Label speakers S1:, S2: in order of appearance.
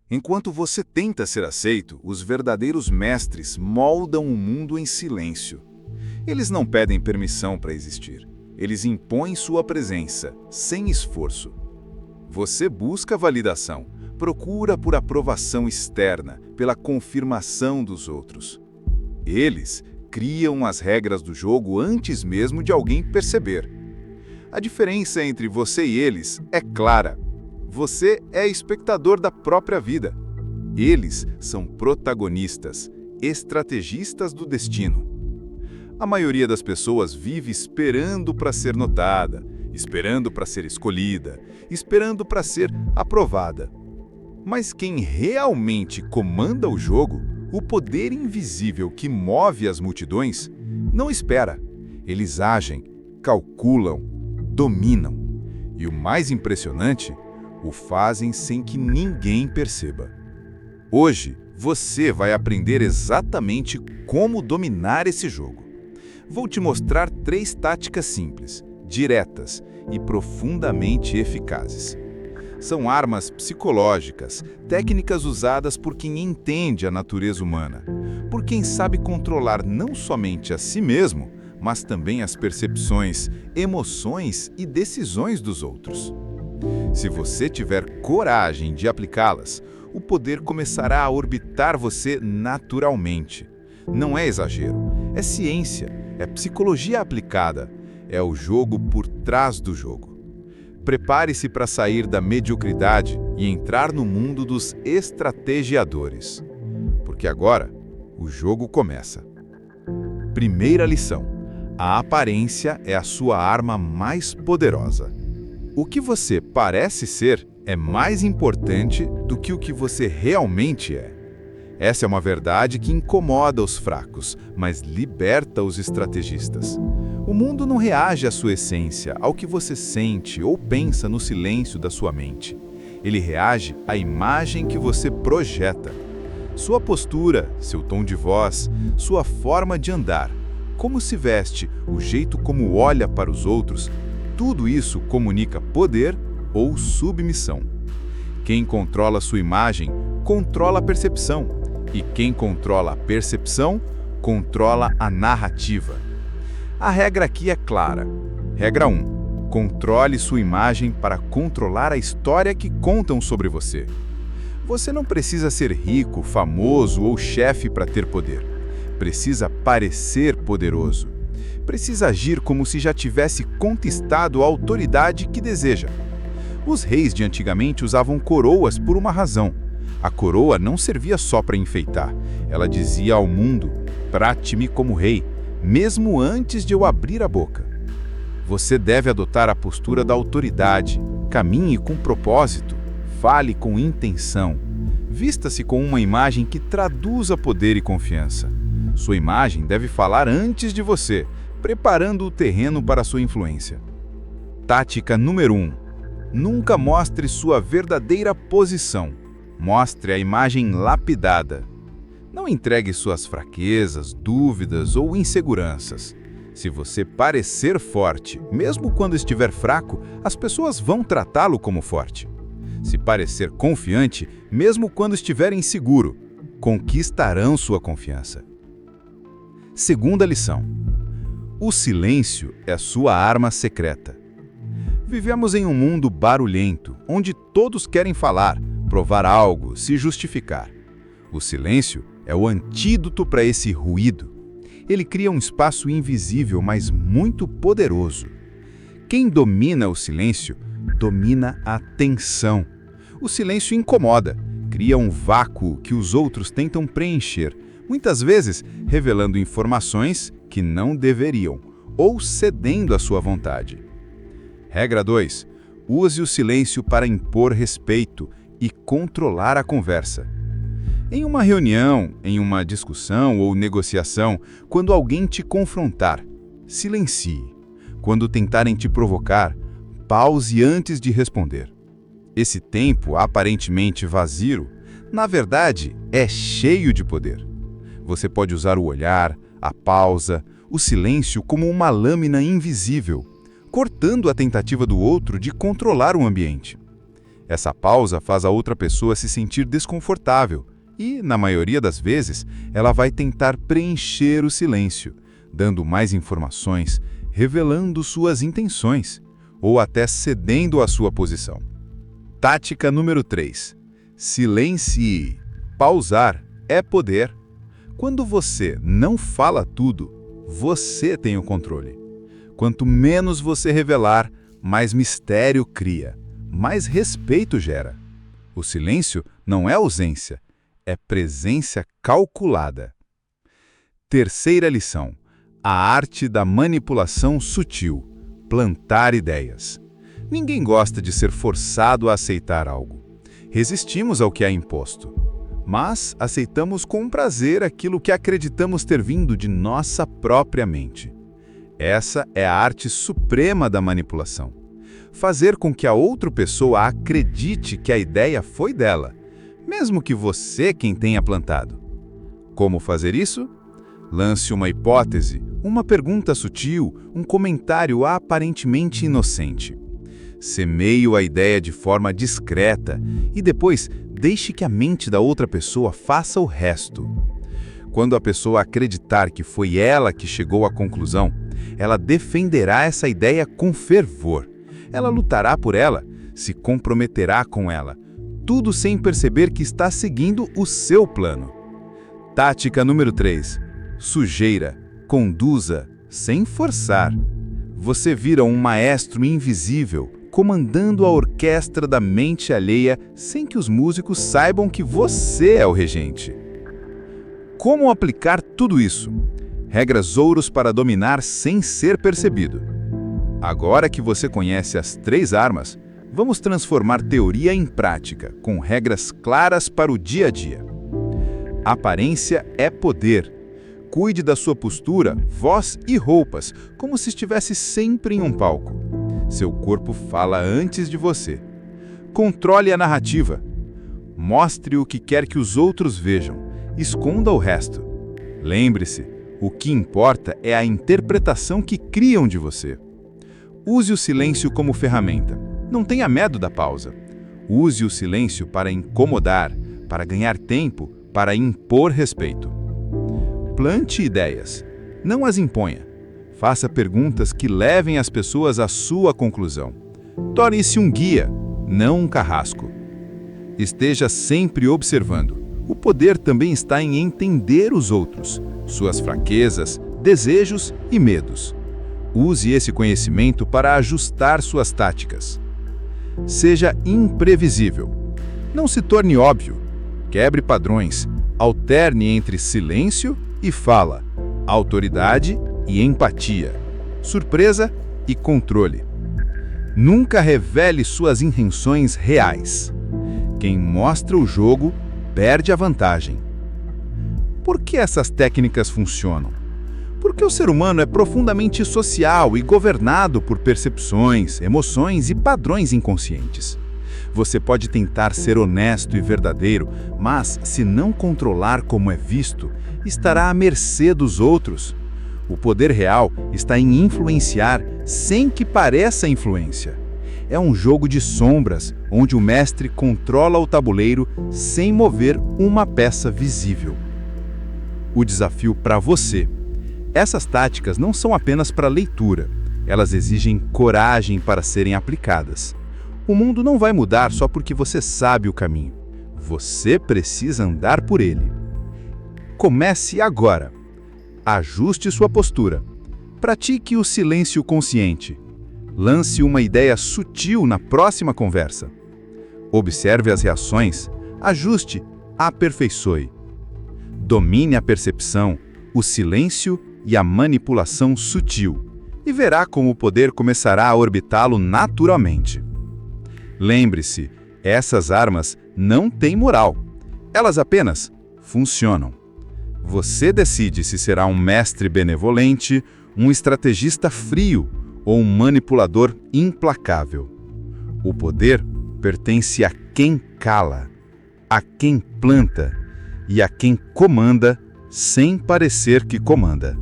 S1: Enquanto você tenta ser aceito, os verdadeiros mestres moldam o mundo em silêncio. Eles não pedem permissão para existir. Eles impõem sua presença, sem esforço. Você busca validação, procura por aprovação externa, pela confirmação dos outros. Eles criam as regras do jogo antes mesmo de alguém perceber. A diferença entre você e eles é clara. Você é espectador da própria vida. Eles são protagonistas, estrategistas do destino. A maioria das pessoas vive esperando para ser notada, esperando para ser escolhida, esperando para ser aprovada. Mas quem realmente comanda o jogo, o poder invisível que move as multidões, não espera. Eles agem, calculam, dominam. E o mais impressionante, o fazem sem que ninguém perceba. Hoje, você vai aprender exatamente como dominar esse jogo. Vou te mostrar 3 táticas simples, diretas e profundamente eficazes. São armas psicológicas, técnicas usadas por quem entende a natureza humana, por quem sabe controlar não somente a si mesmo, mas também as percepções, emoções e decisões dos outros. Se você tiver coragem de aplicá-las, o poder começará a orbitar você naturalmente. Não é exagero, é ciência, é psicologia aplicada, é o jogo por trás do jogo. Prepare-se para sair da mediocridade e entrar no mundo dos estrategiadores. Porque agora, o jogo começa. Primeira lição: a aparência é a sua arma mais poderosa. O que você parece ser é mais importante do que o que você realmente é. Essa é uma verdade que incomoda os fracos, mas liberta os estrategistas. O mundo não reage à sua essência, ao que você sente ou pensa no silêncio da sua mente. Ele reage à imagem que você projeta. Sua postura, seu tom de voz, sua forma de andar, como se veste, o jeito como olha para os outros, tudo isso comunica poder ou submissão. Quem controla sua imagem, controla a percepção. E quem controla a percepção, controla a narrativa. A regra aqui é clara. Regra 1. Controle sua imagem para controlar a história que contam sobre você. Você não precisa ser rico, famoso ou chefe para ter poder. Precisa parecer poderoso. Precisa agir como se já tivesse conquistado a autoridade que deseja. Os reis de antigamente usavam coroas por uma razão. A coroa não servia só para enfeitar. Ela dizia ao mundo: trate-me como rei, mesmo antes de eu abrir a boca. Você deve adotar a postura da autoridade. Caminhe com propósito. Fale com intenção. Vista-se com uma imagem que traduza poder e confiança. Sua imagem deve falar antes de você, preparando o terreno para sua influência. Tática número 1. Nunca mostre sua verdadeira posição. Mostre a imagem lapidada. Não entregue suas fraquezas, dúvidas ou inseguranças. Se você parecer forte, mesmo quando estiver fraco, as pessoas vão tratá-lo como forte. Se parecer confiante, mesmo quando estiver inseguro, conquistarão sua confiança. Segunda lição: o silêncio é sua arma secreta. Vivemos em um mundo barulhento, onde todos querem falar, provar algo, se justificar. O silêncio é o antídoto para esse ruído. Ele cria um espaço invisível, mas muito poderoso. Quem domina o silêncio, domina a tensão. O silêncio incomoda, cria um vácuo que os outros tentam preencher, muitas vezes revelando informações que não deveriam, ou cedendo à sua vontade. Regra 2. Use o silêncio para impor respeito e controlar a conversa. Em uma reunião, em uma discussão ou negociação, quando alguém te confrontar, silencie. Quando tentarem te provocar, pause antes de responder. Esse tempo aparentemente vazio, na verdade, é cheio de poder. Você pode usar o olhar, a pausa, o silêncio como uma lâmina invisível, cortando a tentativa do outro de controlar o ambiente. Essa pausa faz a outra pessoa se sentir desconfortável e, na maioria das vezes, ela vai tentar preencher o silêncio, dando mais informações, revelando suas intenções ou até cedendo a sua posição. Tática número 3. Silencie. Pausar é poder. Quando você não fala tudo, você tem o controle. Quanto menos você revelar, mais mistério cria, mais respeito gera. O silêncio não é ausência, é presença calculada. Terceira lição: a arte da manipulação sutil. Plantar ideias. Ninguém gosta de ser forçado a aceitar algo. Resistimos ao que é imposto. Mas aceitamos com prazer aquilo que acreditamos ter vindo de nossa própria mente. Essa é a arte suprema da manipulação. Fazer com que a outra pessoa acredite que a ideia foi dela, mesmo que você quem tenha plantado. Como fazer isso? Lance uma hipótese, uma pergunta sutil, um comentário aparentemente inocente. Semeie a ideia de forma discreta e depois deixe que a mente da outra pessoa faça o resto. Quando a pessoa acreditar que foi ela que chegou à conclusão, ela defenderá essa ideia com fervor. Ela lutará por ela, se comprometerá com ela, tudo sem perceber que está seguindo o seu plano. Tática número 3. Sujeira. Conduza, sem forçar. Você vira um maestro invisível, comandando a orquestra da mente alheia sem que os músicos saibam que você é o regente. Como aplicar tudo isso? Regras ouros para dominar sem ser percebido. Agora que você conhece as 3 armas, vamos transformar teoria em prática, com regras claras para o dia a dia. Aparência é poder. Cuide da sua postura, voz e roupas, como se estivesse sempre em um palco. Seu corpo fala antes de você. Controle a narrativa. Mostre o que quer que os outros vejam. Esconda o resto. Lembre-se, o que importa é a interpretação que criam de você. Use o silêncio como ferramenta. Não tenha medo da pausa. Use o silêncio para incomodar, para ganhar tempo, para impor respeito. Plante ideias. Não as imponha. Faça perguntas que levem as pessoas à sua conclusão. Torne-se um guia, não um carrasco. Esteja sempre observando. O poder também está em entender os outros, suas fraquezas, desejos e medos. Use esse conhecimento para ajustar suas táticas. Seja imprevisível. Não se torne óbvio. Quebre padrões. Alterne entre silêncio e fala, autoridade e empatia, surpresa e controle. Nunca revele suas intenções reais. Quem mostra o jogo perde a vantagem. Por que essas técnicas funcionam? Porque o ser humano é profundamente social e governado por percepções, emoções e padrões inconscientes. Você pode tentar ser honesto e verdadeiro, mas, se não controlar como é visto, estará à mercê dos outros. O poder real está em influenciar sem que pareça influência. É um jogo de sombras, onde o mestre controla o tabuleiro sem mover uma peça visível. O desafio para você. Essas táticas não são apenas para leitura, elas exigem coragem para serem aplicadas. O mundo não vai mudar só porque você sabe o caminho. Você precisa andar por ele. Comece agora. Ajuste sua postura. Pratique o silêncio consciente. Lance uma ideia sutil na próxima conversa. Observe as reações. Ajuste, aperfeiçoe. Domine a percepção, o silêncio e a manipulação sutil, e verá como o poder começará a orbitá-lo naturalmente. Lembre-se, essas armas não têm moral. Elas apenas funcionam. Você decide se será um mestre benevolente, um estrategista frio ou um manipulador implacável. O poder pertence a quem cala, a quem planta e a quem comanda sem parecer que comanda.